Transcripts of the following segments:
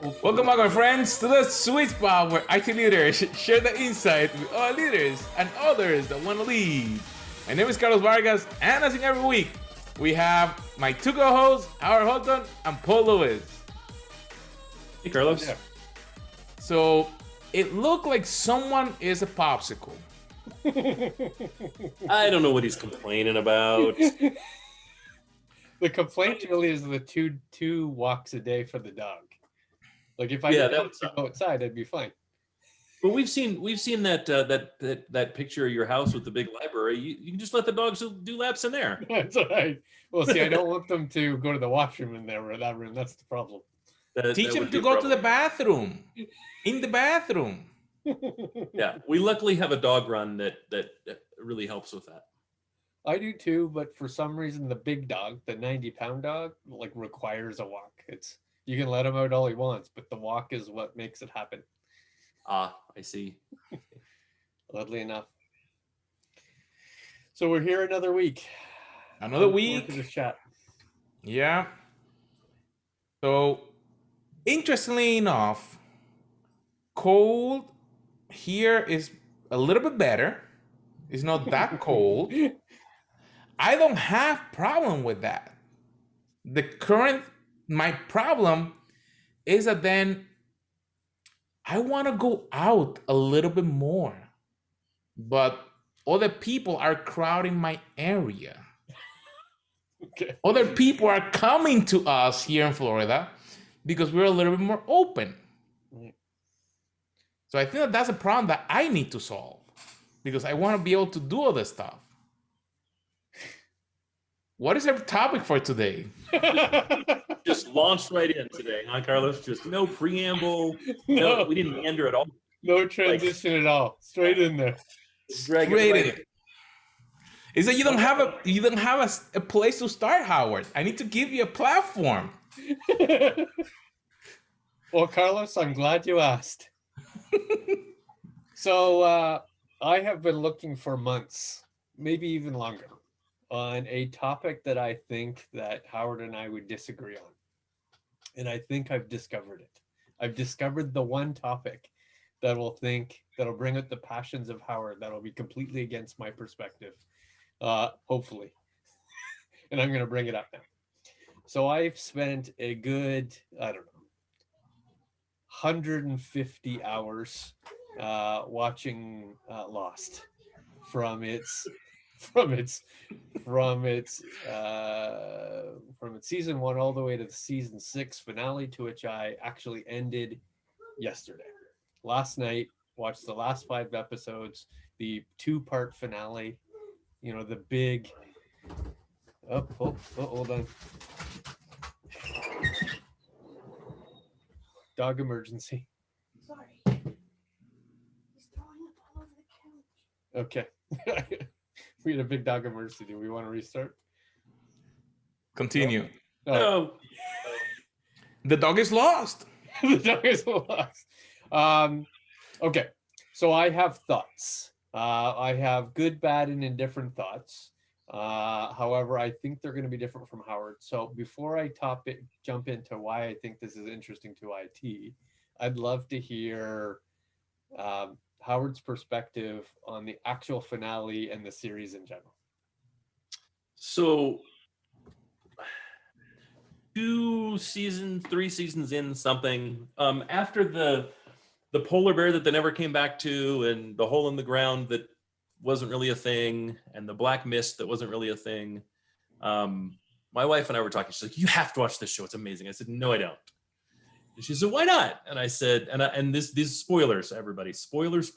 Welcome back, my friends, to the sweet spot where IT leaders share the insight with other leaders and others that want to lead. My name is Carlos Vargas, and as in every week, we have my two co-hosts, Howard Holton and Paul Lewis. Hey, Carlos. Yeah. So, it looked like someone is a popsicle. I don't know what he's complaining about. The complaint really is the two walks a day for the dog. Like if I that didn't go outside, I'd be fine. But we've seen that picture of your house with the big library. You can just let the dogs do laps in there. That's right. Well, see, I don't want them to go to the washroom in there or that room. That's the problem. Teach them to go to the bathroom. In the bathroom. Yeah, we luckily have a dog run that really helps with that. I do too, but for some reason, the big dog, the 90-pound dog, like requires a walk. You can let him out all he wants, but the walk is what makes it happen. Ah, I see. Oddly enough. So we're here another week. Another week. To the chat. Yeah. So, interestingly enough, cold here is a little bit better. It's not that cold. I don't have problem with that. My problem is that then I want to go out a little bit more, but other people are crowding my area. Okay. Other people are coming to us here in Florida because we're a little bit more open. So I think that's a problem that I need to solve because I want to be able to do all this stuff. What is our topic for today? Just launched right in today, huh, Carlos? Just no preamble. No, we didn't meander at all. No transition at all. Straight in there. Straight in. Is that you don't have a place to start, Howard? I need to give you a platform. Well, Carlos, I'm glad you asked. So I have been looking for months, maybe even longer, on a topic that I think that Howard and I would disagree on. And I think I've discovered it. I've discovered the one topic that'll bring out the passions of Howard that'll be completely against my perspective, hopefully. And I'm going to bring it up now. So I've spent a good, 150 hours watching Lost from its season 1 all the way to the season 6 finale, to which I actually ended yesterday. Last night, watched the last 5 episodes, the 2-part finale. You know, the big. Hold on. Dog emergency. Sorry. He's throwing up all over the couch. Okay. We had a big dog emergency. Do we want to restart? Continue. No. The dog is lost. The dog is lost. Okay. So I have thoughts. I have good, bad, and indifferent thoughts. However, I think they're going to be different from Howard. So before I jump into why I think this is interesting to IT, I'd love to hear Howard's perspective on the actual finale and the series in general. So 3 seasons in something, after the polar bear that they never came back to, and the hole in the ground that wasn't really a thing, and the black mist that wasn't really a thing, my wife and I were talking. She's like, "You have to watch this show. It's amazing." I said, "No, I don't." And she said, "Why not?" And I said, these spoilers, everybody, spoilers.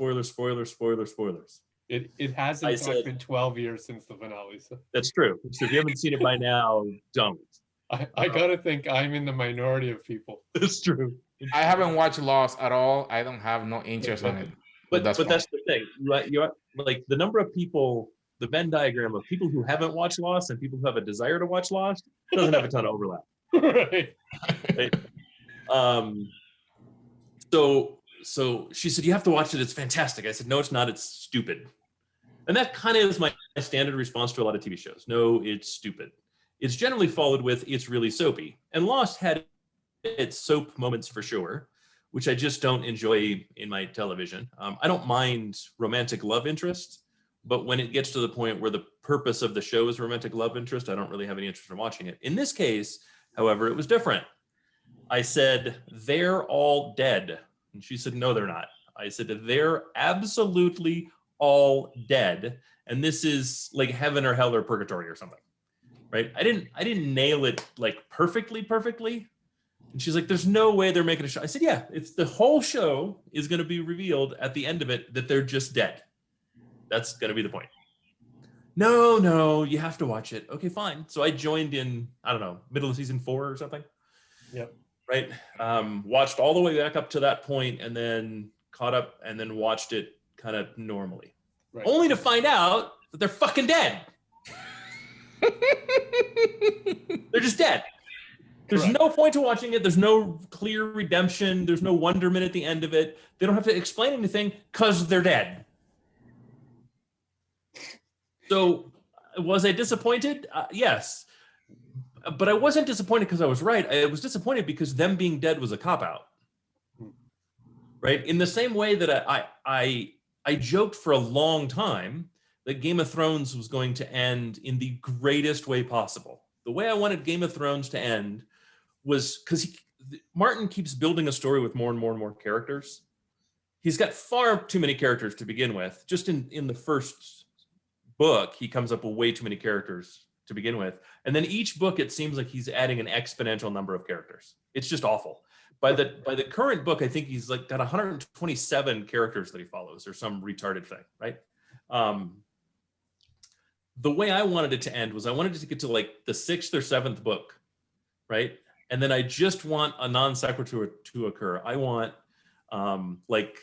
It has in fact been 12 years since the finale. So. That's true. So if you haven't seen it by now, don't. I gotta think I'm in the minority of people. That's true. I haven't watched Lost at all. I don't have no interest in it. But that's the thing. You like the number of people, the Venn diagram of people who haven't watched Lost and people who have a desire to watch Lost doesn't have a ton of overlap. Right. So she said, "You have to watch it. It's fantastic." I said, "No, it's not. It's stupid." And that kind of is my standard response to a lot of TV shows. No, it's stupid. It's generally followed with, "It's really soapy." And Lost had its soap moments for sure, which I just don't enjoy in my television. I don't mind romantic love interest, but when it gets to the point where the purpose of the show is romantic love interest, I don't really have any interest in watching it. In this case, however, it was different. I said, they're all dead. And she said, no, they're not. I said, they're absolutely all dead. And this is like heaven or hell or purgatory or something, right? I didn't nail it like perfectly. And she's like, there's no way they're making a show. I said, yeah, it's the whole show is going to be revealed at the end of it that they're just dead. That's going to be the point. No, you have to watch it. Okay, fine. So I joined in, I don't know, middle of season 4 or something. Yep. Right. Watched all the way back up to that point and then caught up and then watched it kind of normally. Right. Only to find out that they're fucking dead. They're just dead. There's Correct. no point to watching it. There's no clear redemption. There's no wonderment at the end of it. They don't have to explain anything because they're dead. So was I disappointed? Yes. But I wasn't disappointed because I was right. I was disappointed because them being dead was a cop-out. Right? In the same way that I joked for a long time that Game of Thrones was going to end in the greatest way possible. The way I wanted Game of Thrones to end was because Martin keeps building a story with more and more and more characters. He's got far too many characters to begin with. Just in the first book, he comes up with way too many characters to begin with. And then each book, it seems like he's adding an exponential number of characters. It's just awful. By the current book, I think he's like got 127 characters that he follows or some retarded thing, right? The way I wanted it to end was I wanted it to get to like the 6th or 7th book, right? And then I just want a non sequitur to occur. I want like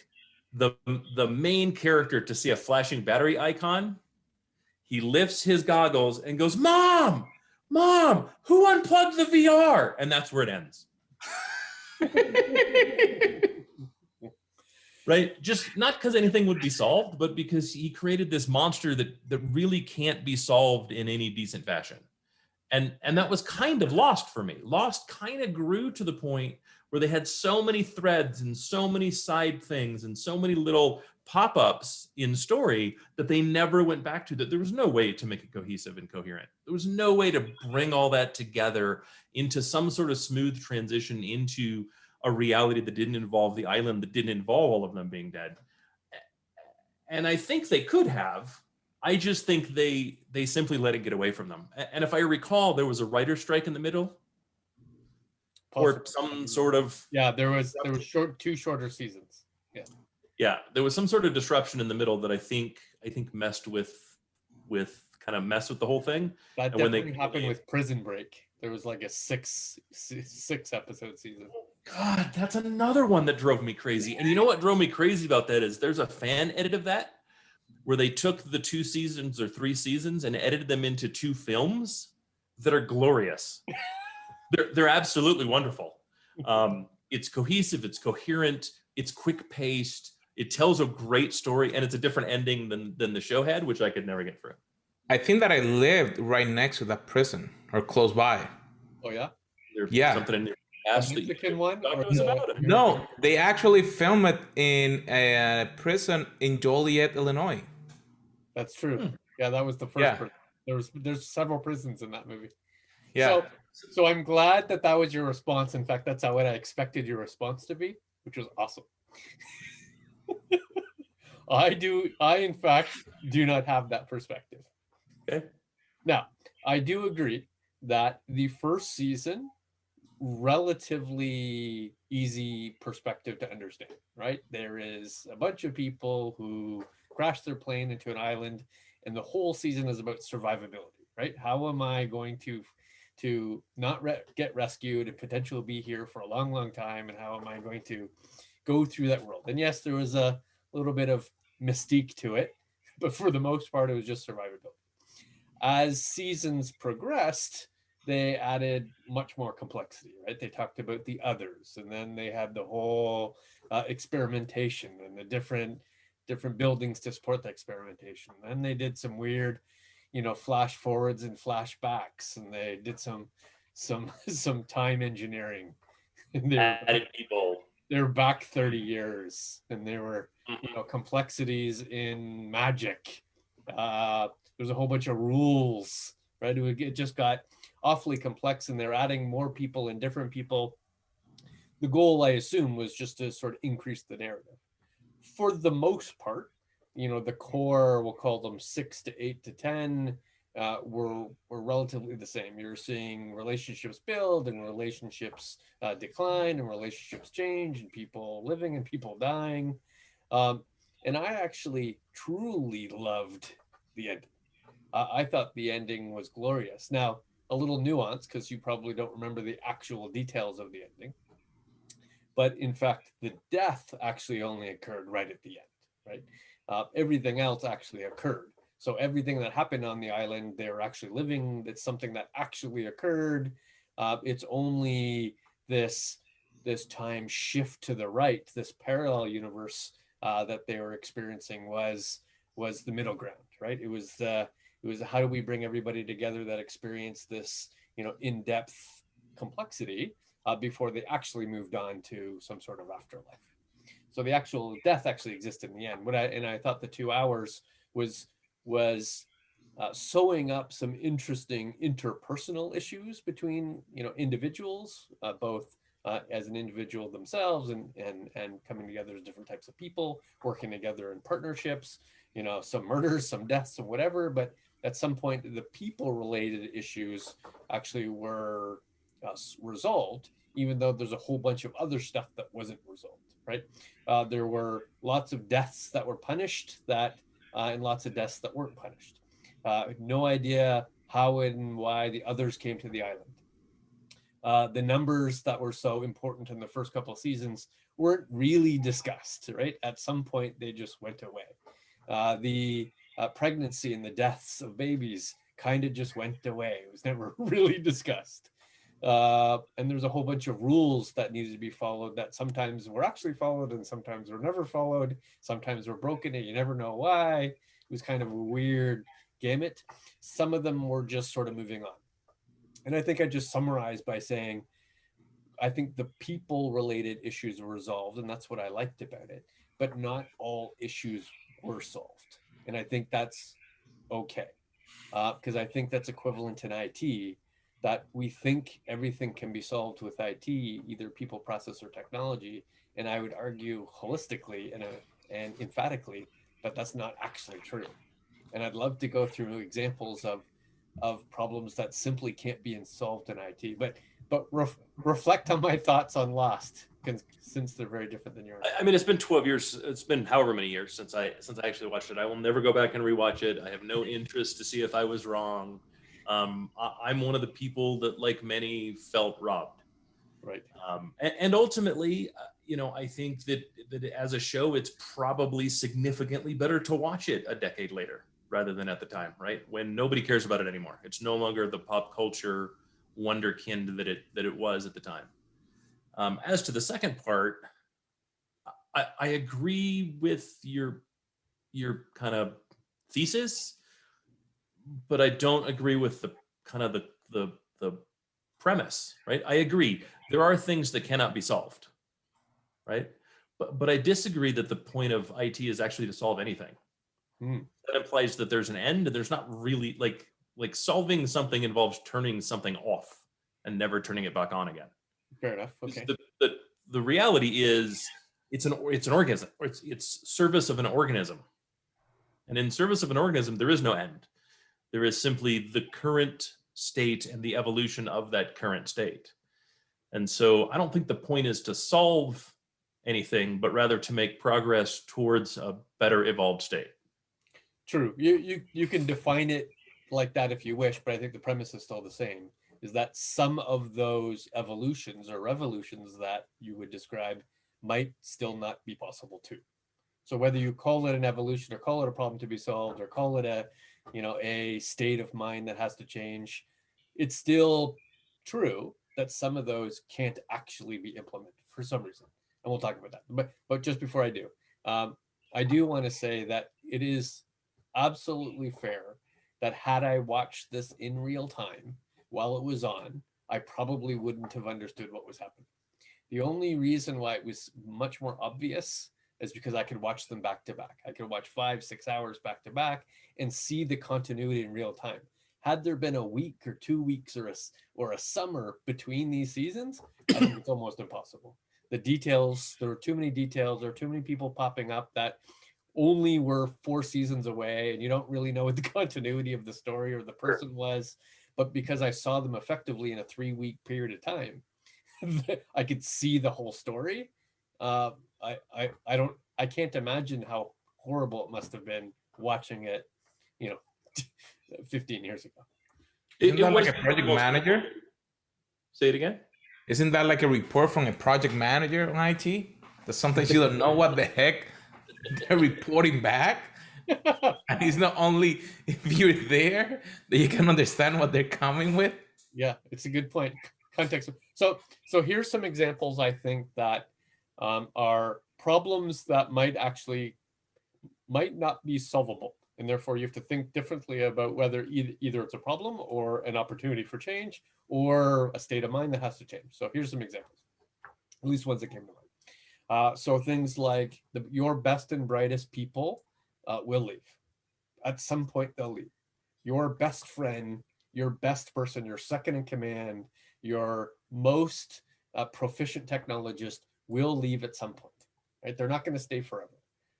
the main character to see a flashing battery icon. He lifts his goggles and goes, Mom, who unplugged the VR? And that's where it ends. Right? Just not because anything would be solved, but because he created this monster that really can't be solved in any decent fashion. And that was kind of Lost for me. Lost kind of grew to the point where they had so many threads and so many side things and so many little pop-ups in story that they never went back to, that there was no way to make it cohesive and coherent. There was no way to bring all that together into some sort of smooth transition into a reality that didn't involve the island, that didn't involve all of them being dead. And I think they could have. I just think they simply let it get away from them. And if I recall, there was a writer's strike in the middle, or some sort of there was two shorter seasons. There was some sort of disruption in the middle that I think messed with the whole thing. That And when definitely happened with Prison Break. There was like a six episode season. God, that's another one that drove me crazy. And you know what drove me crazy about that is there's a fan edit of that where they took the 2 seasons or 3 seasons and edited them into 2 films that are glorious. They're absolutely wonderful. It's cohesive, it's coherent, it's quick paced, it tells a great story, and it's a different ending than the show had, which I could never get through. I think that I lived right next to that prison or close by. Oh yeah? There's Yeah. something in there. Asked that you Mexican one? talk Or to us about it. No, they actually filmed it in a prison in Joliet, Illinois. That's true. Yeah, that was the first Yeah. prison. There's several prisons in that movie. Yeah. So I'm glad that was your response. In fact, that's what I expected your response to be, which was awesome. I in fact do not have that perspective. Okay. Now, I do agree that the first season, relatively easy perspective to understand, right? There is a bunch of people who crash their plane into an island, and the whole season is about survivability, right? How am I going to not get rescued and potentially be here for a long, long time, and how am I going to go through that world? And yes, there was a little bit of mystique to it, but for the most part, it was just survivability. As seasons progressed, they added much more complexity, right? They talked about the others, and then they had the whole experimentation and the different buildings to support the experimentation. Then they did some weird, flash forwards and flashbacks, and they did some time engineering And added people. they're back 30 years, and there were Mhm. complexities in magic. There's a whole bunch of rules, right? It just got awfully complex, and they're adding more people and different people. The goal, I assume, was just to sort of increase the narrative. For the most part, the core, we'll call them 6 to 8 to 10, were relatively the same. You're seeing relationships build and relationships decline and relationships change and people living and people dying. Um, and I actually truly loved the ending. I thought the ending was glorious. Now, a little nuance because you probably don't remember the actual details of the ending. But in fact, the death actually only occurred right at the end, right? Everything else actually occurred. So everything that happened on the island, they were actually living. It's something that actually occurred. It's only this time shift to the right, this parallel universe that they were experiencing was the middle ground, right? It was how do we bring everybody together that experienced this, in-depth complexity before they actually moved on to some sort of afterlife. So the actual death actually existed in the end. I thought the 2 hours was sewing up some interesting interpersonal issues between individuals, both as an individual themselves and coming together as different types of people, working together in partnerships. Some murders, some deaths, some whatever. But at some point, the people-related issues actually were resolved, even though there's a whole bunch of other stuff that wasn't resolved, right? There were lots of deaths that were punished and lots of deaths that weren't punished. No idea how and why the others came to the island. The numbers that were so important in the first couple of seasons weren't really discussed, right? At some point, they just went away. The pregnancy and the deaths of babies kind of just went away. It was never really discussed. And there's a whole bunch of rules that needed to be followed that sometimes were actually followed and sometimes were never followed. Sometimes were broken and you never know why. It was kind of a weird gamut. Some of them were just sort of moving on. And I think I just summarized by saying, I think the people related issues were resolved, and that's what I liked about it. But not all issues were solved. And I think that's okay. Because I think that's equivalent in IT, that we think everything can be solved with IT, either people, process, or technology. And I would argue holistically and emphatically that that's not actually true. And I'd love to go through examples of problems that simply can't be solved in IT. But reflect on my thoughts on Lost, since they're very different than yours. I mean, it's been 12 years. It's been however many years since I actually watched it. I will never go back and rewatch it. I have no interest to see if I was wrong. I'm one of the people that, like many, felt robbed. Right. And ultimately, I think that as a show, it's probably significantly better to watch it a decade later rather than at the time, right? When nobody cares about it anymore. It's no longer the pop culture wonderkind that it was at the time. As to the second part, I agree with your kind of thesis, but I don't agree with the kind of the premise, right? I agree there are things that cannot be solved, right? But I disagree that the point of IT is actually to solve anything. That implies that there's an end, and there's not really like solving something involves turning something off and never turning it back on again. Fair enough. Okay. The reality is it's an organism, or it's service of an organism. And in service of an organism, there is no end. There is simply the current state and the evolution of that current state. And so I don't think the point is to solve anything, but rather to make progress towards a better evolved state. True. You can define it like that if you wish, but I think the premise is still the same, is that some of those evolutions or revolutions that you would describe might still not be possible too. So whether you call it an evolution or call it a problem to be solved or call it a state of mind that has to change, it's still true that some of those can't actually be implemented for some reason. And we'll talk about that. But just before I do, I do want to say that it is absolutely fair that had I watched this in real time while it was on, I probably wouldn't have understood what was happening. The only reason why it was much more obvious is because I could watch them back to back. I could watch 5-6 hours back to back and see the continuity in real time. Had there been a week or 2 weeks or a summer between these seasons, I think it's almost impossible. The details, there were too many details, there were too many people popping up that only were 4 seasons away, and you don't really know what the continuity of the story or the person was. But because I saw them effectively in a 3-week period of time, I could see the whole story. I can't imagine how horrible it must have been watching it, 15 years ago. Isn't that like was a project manager? Say it again. Isn't that like a report from a project manager on IT? That sometimes you don't know what the heck they're reporting back. And it's not only if you're there that you can understand what they're coming with. Yeah, it's a good point. Context. So here's some examples I think that are problems that might not be solvable, and therefore you have to think differently about whether either it's a problem or an opportunity for change or a state of mind that has to change. So here's some examples, at least ones that came to mind. So things like your best and brightest people will leave. At some point they'll leave. Your best friend, your best person, your second in command, your most proficient technologist will leave at some point, right? They're not going to stay forever.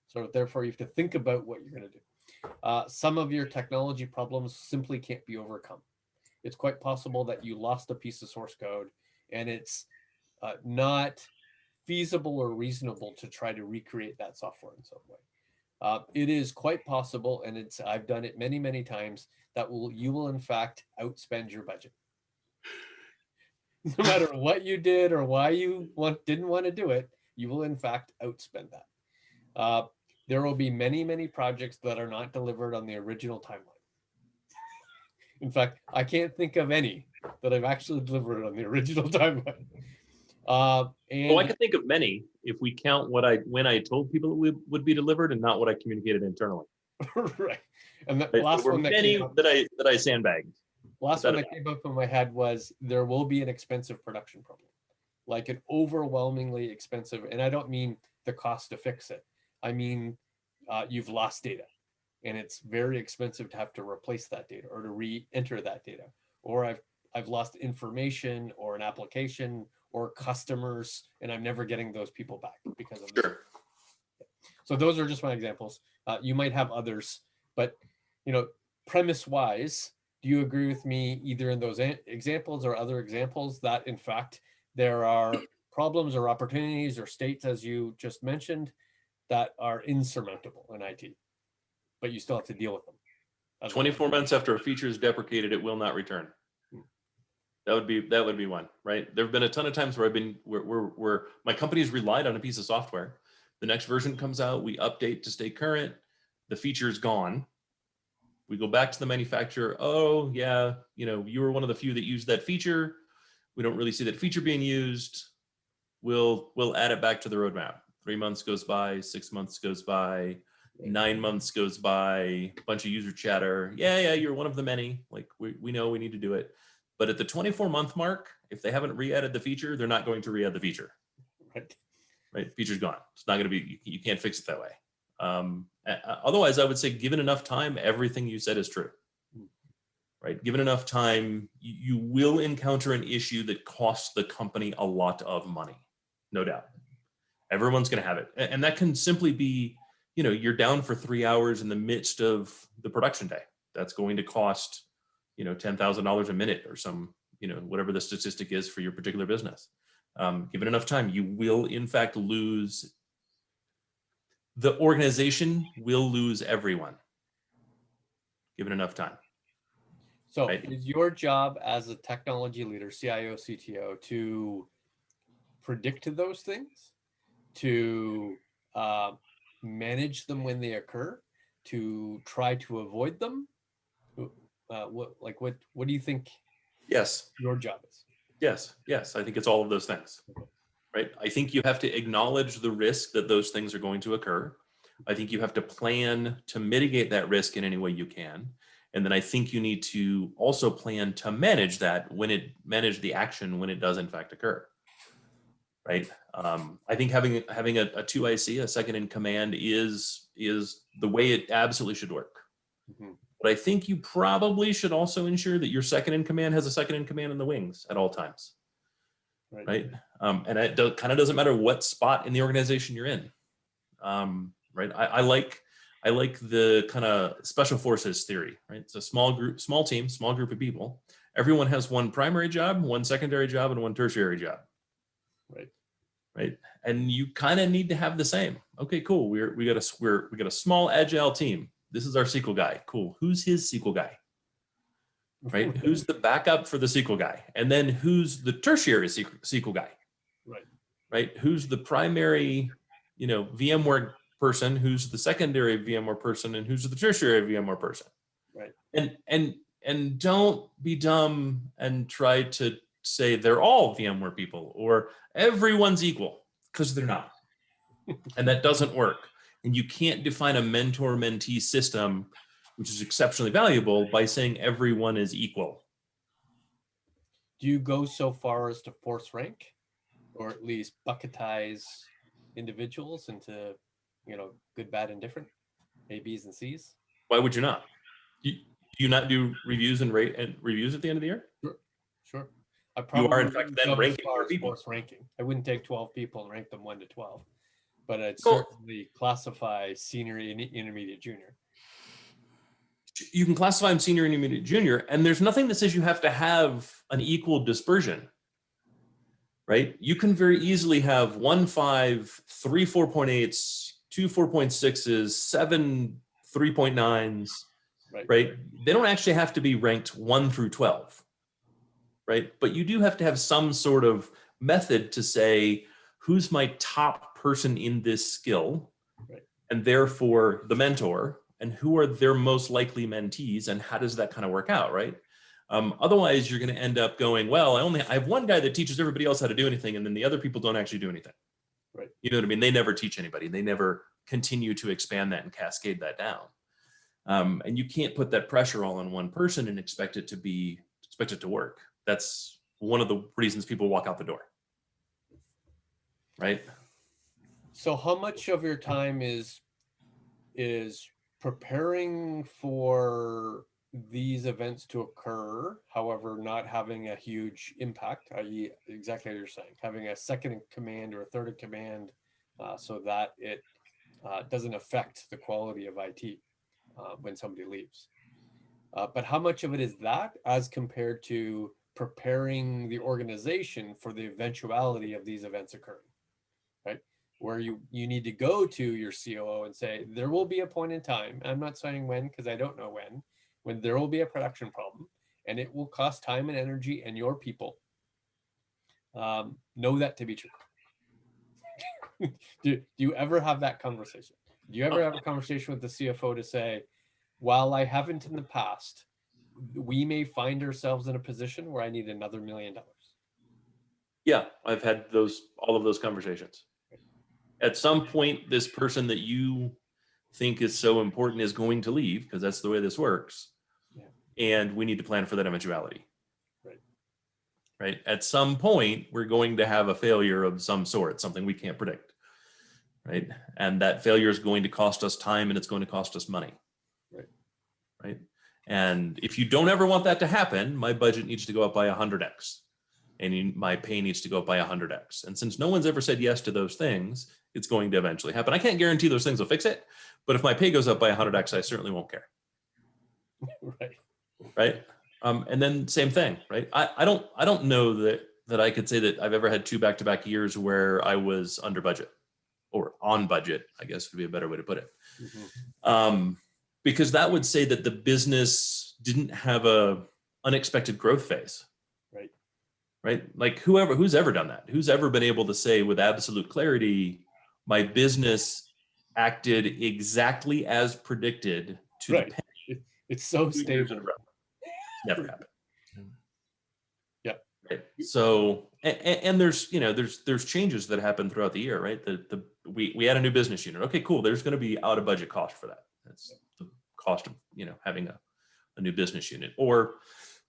So therefore you have to think about what you're going to do. Some of your technology problems simply can't be overcome. It's quite possible that you lost a piece of source code and it's not feasible or reasonable to try to recreate that software in some way. It is quite possible, and I've done it many, many times, that you will in fact outspend your budget. No matter what you did or why you didn't want to do it, you will in fact outspend that. There will be many, many projects that are not delivered on the original timeline. In fact, I can't think of any that I've actually delivered on the original timeline. And I can think of many if we count when I told people it would be delivered and not what I communicated internally. right. And the Right? last There were one many that I sandbagged. Last one that came up in my head was there will be an expensive production problem, like an overwhelmingly expensive, and I don't mean the cost to fix it. I mean, you've lost data and it's very expensive to have to replace that data or to re-enter that data. Or I've lost information or an application or customers, and I'm never getting those people back because of this. Sure. So those are just my examples. You might have others, but premise-wise, do you agree with me either in those examples or other examples that in fact there are problems or opportunities or states, as you just mentioned, that are insurmountable in IT, but you still have to deal with them? 24 months after a feature is deprecated, it will not return. That would be one, right? There have been a ton of times where where my company's relied on a piece of software. The next version comes out, we update to stay current, the feature is gone. We go back to the manufacturer. Oh yeah, you were one of the few that used that feature. We don't really see that feature being used. We'll add it back to the roadmap. 3 months goes by, 6 months goes by, 9 months goes by, a bunch of user chatter. Yeah, you're one of the many. Like we know we need to do it. But at the 24-month mark, if they haven't re-added the feature, they're not going to re-add the feature. Right? Feature's gone. It's not going to be, you can't fix it that way. Otherwise, I would say given enough time, everything you said is true. Right? Given enough time, you will encounter an issue that costs the company a lot of money. No doubt. Everyone's going to have it. And that can simply be, you're down for 3 hours in the midst of the production day. That's going to cost, $10,000 a minute or some, whatever the statistic is for your particular business. Given enough time, you will in fact lose, the organization will lose everyone. Given enough time. So right? Is your job as a technology leader, CIO, CTO, to predict those things, to manage them when they occur, to try to avoid them? What do you think? Yes. Your job is? Yes. I think it's all of those things, right? I think you have to acknowledge the risk that those things are going to occur. I think you have to plan to mitigate that risk in any way you can. And then I think you need to also plan to manage that manage the action when it does in fact occur. right? I think having a 2IC, a second in command, is the way it absolutely should work. Mhm. But I think you probably should also ensure that your second in command has a second in command in the wings at all times, right? And it kind of doesn't matter what spot in the organization you're in, right? I like the kind of special forces theory, right? It's a small group, small team, small group of people. Everyone has one primary job, one secondary job, and one tertiary job. Right. And you kind of need to have the same. Okay, cool. We got a small agile team. This is our SQL guy. Cool. Who's his SQL guy? Right. Who's the backup for the SQL guy? And then who's the tertiary SQL guy? Right. Who's the primary, VMware person? Who's the secondary VMware person? And who's the tertiary VMware person? Right. And don't be dumb and try to say they're all VMware people or everyone's equal, because they're not. And that doesn't work. And you can't define a mentor-mentee system, which is exceptionally valuable, by saying everyone is equal. Do you go so far as to force rank, or at least bucketize individuals into, good, bad, and different, A, Bs, and Cs? Why would you not? Do you not do reviews and reviews at the end of the year? Sure. I You are, in probably fact, wouldn't then go as ranking far your as people. force ranking. I wouldn't take 12 people and rank them 1 to 12, but I'd Cool. certainly classify senior, intermediate, junior. You can classify them senior, intermediate, junior, and there's nothing that says you have to have an equal dispersion, right? You can very easily have 1 5, 3 4.8s, 2 4.6s, 7 3.9s, right? They don't actually have to be ranked 1 through 12, right? But you do have to have some sort of method to say, who's my top person in this skill, and therefore the mentor, and who are their most likely mentees, and how does that kind of work out, right? Otherwise, you're going to end up going, well, I have one guy that teaches everybody else how to do anything, and then the other people don't actually do anything. Right. You know what I mean? They never teach anybody. They never continue to expand that and cascade that down. And you can't put that pressure all on one person and expect it to work. That's one of the reasons people walk out the door. Right. So how much of your time is preparing for these events to occur, however, not having a huge impact, i.e. exactly what you're saying, having a second in command or a third in command, so that it doesn't affect the quality of IT when somebody leaves. But how much of it is that as compared to preparing the organization for the eventuality of these events occurring, right? Where you need to go to your COO and say, there will be a point in time, I'm not saying when, because I don't know when there will be a production problem, and it will cost time and energy and your people. Know that to be true. Do you ever have that conversation? Do you ever have a conversation with the CFO to say, while I haven't in the past, we may find ourselves in a position where I need another $1 million? Yeah, I've had all of those conversations. At some point, this person that you think is so important is going to leave, because that's the way this works. Yeah. And we need to plan for that eventuality. Right. At some point, we're going to have a failure of some sort, something we can't predict. Right. And that failure is going to cost us time, and it's going to cost us money. Right. And if you don't ever want that to happen, my budget needs to go up by 100x. And my pay needs to go up by 100x. And since no one's ever said yes to those things, it's going to eventually happen. I can't guarantee those things will fix it, but if my pay goes up by 100x, I certainly won't care. Right. And then same thing, right? I don't know that I could say that I've ever had 2 back-to-back years where I was under budget, or on budget, I guess would be a better way to put it. Mm-hmm. Because that would say that the business didn't have a unexpected growth phase. Right? Like who's ever done that? Who's ever been able to say with absolute clarity, my business acted exactly as predicted to the penny? It's so stable. Never happened. Yeah. Right. So, and there's changes that happen throughout the year, right? We add a new business unit. Okay, cool. There's going to be out of budget cost for that. That's the cost of, having a new business unit, or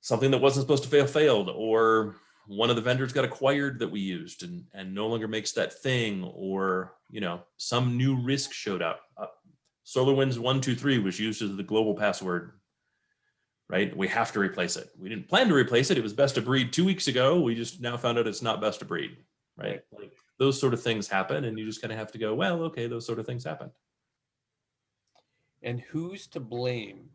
something that wasn't supposed to failed, or one of the vendors got acquired that we used and no longer makes that thing, or some new risk showed up. SolarWinds 123 was used as the global password, right? We have to replace it. We didn't plan to replace it. It was best of breed 2 weeks ago. We just now found out it's not best of breed, right? Like those sort of things happen, and you just kind of have to go, well, okay, those sort of things happen. And who's to blame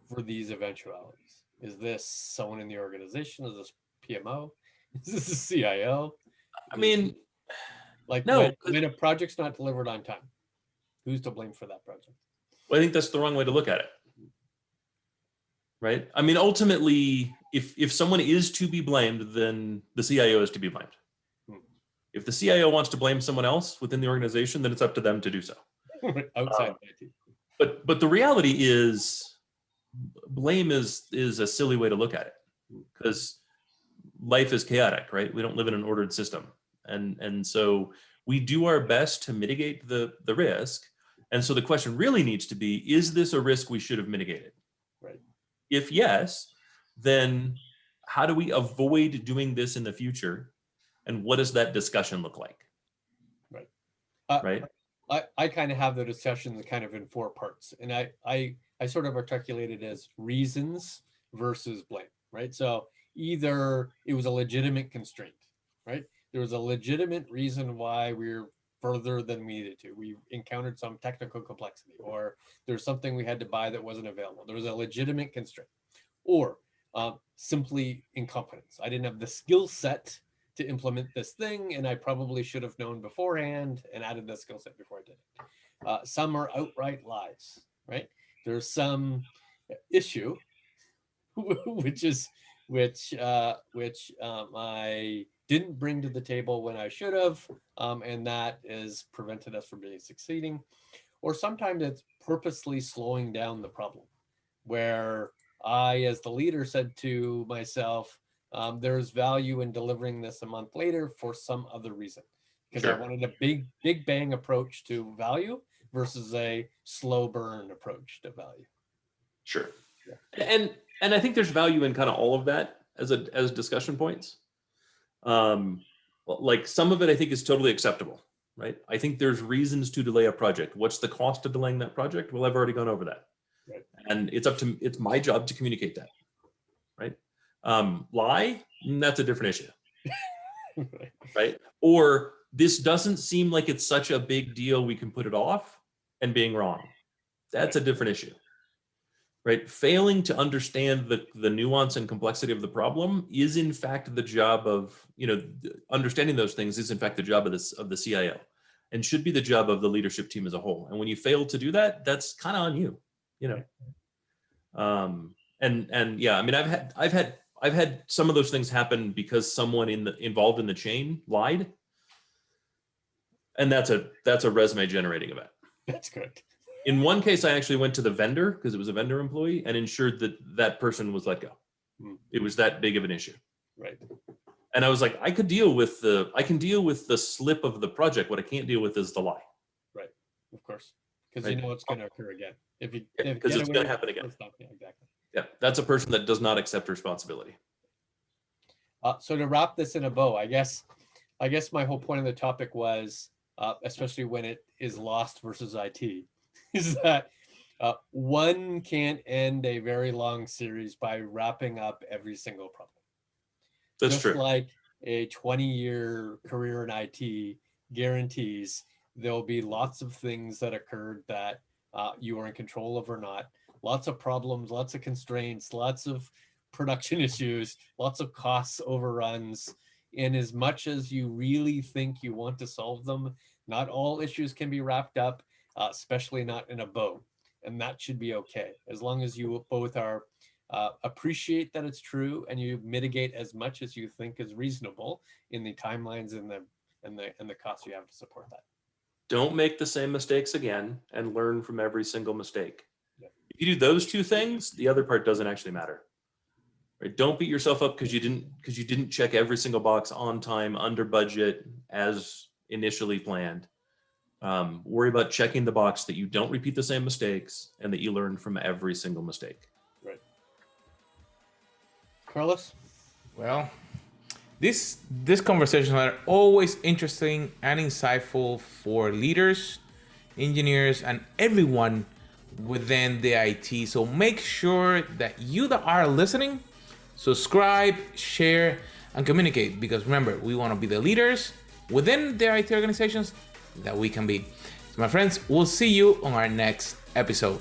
for these eventualities? Is this someone in the organization? Is this PMO? Is this the CIO? I mean, like no, when a project's not delivered on time, who's to blame for that project? well, I think that's the wrong way to look at it. Right? I mean, ultimately, if someone is to be blamed, then the CIO is to be blamed. If the CIO wants to blame someone else within the organization, then it's up to them to do so. Outside IT. But the reality is, blame is a silly way to look at it, because life is chaotic, right? We don't live in an ordered system, and so we do our best to mitigate the risk. And so the question really needs to be: is this a risk we should have mitigated? Right. If yes, then how do we avoid doing this in the future? And what does that discussion look like? Right. Right. I kind of have the discussion kind of in 4 parts, and I sort of articulate it as reasons versus blame, right? So either it was a legitimate constraint, right? There was a legitimate reason why we're further than we needed to. We encountered some technical complexity, or there's something we had to buy that wasn't available. There was a legitimate constraint, or simply incompetence. I didn't have the skill set to implement this thing, and I probably should have known beforehand and added the skill set before I did it. Some are outright lies, right? There's some issue, which I didn't bring to the table when I should have, and that has prevented us from really succeeding. Or sometimes it's purposely slowing down the problem, where I, as the leader, said to myself, there's value in delivering this a month later for some other reason, because I wanted a big bang approach to value versus a slow burn approach to value. Sure. Yeah. And I think there's value in kind of all of that as discussion points. Like some of it I think is totally acceptable, right? I think there's reasons to delay a project. What's the cost of delaying that project? Well, I've already gone over that. Right. And it's my job to communicate that, right? Lie, that's a different issue. Right? Or this doesn't seem like it's such a big deal, we can put it off, and being wrong. That's a different issue. Right? Failing to understand the nuance and complexity of the problem is in fact the job of, understanding those things is in fact the job of the CIO, and should be the job of the leadership team as a whole. And when you fail to do that, that's kind of on you, and yeah, I mean, I've had some of those things happen because someone involved in the chain lied, and that's a resume generating event. That's good. In one case, I actually went to the vendor, because it was a vendor employee, and ensured that person was let go. It was that big of an issue. Right. And I was like, I can deal with the slip of the project. What I can't deal with is the lie. Right. Of course. Because you know it's going to occur again. Because it's going to happen again. Yeah, exactly. Yeah, that's a person that does not accept responsibility. So to wrap this in a bow, I guess my whole point of the topic was, especially when it is lost versus IT, is that one can't end a very long series by wrapping up every single problem. That's Just true. like a 20-year career in IT guarantees there'll be lots of things that occurred that you are in control of or not. Lots of problems, lots of constraints, lots of production issues, lots of costs overruns. And as much as you really think you want to solve them, not all issues can be wrapped up, especially not in a bow. And that should be okay, as long as you both are appreciate that it's true and you mitigate as much as you think is reasonable in the timelines and the costs you have to support that. Don't make the same mistakes again, and learn from every single mistake. Yeah. If you do those two things, the other part doesn't actually matter. Right? Don't beat yourself up because you didn't check every single box on time, under budget, as initially planned. Worry about checking the box that you don't repeat the same mistakes and that you learn from every single mistake. Right. Carlos? Well, These conversations are always interesting and insightful for leaders, engineers, and everyone within the IT. So make sure that you that are listening, subscribe, share, and communicate. Because remember, we want to be the leaders within the IT organizations that we can be. So my friends, we'll see you on our next episode.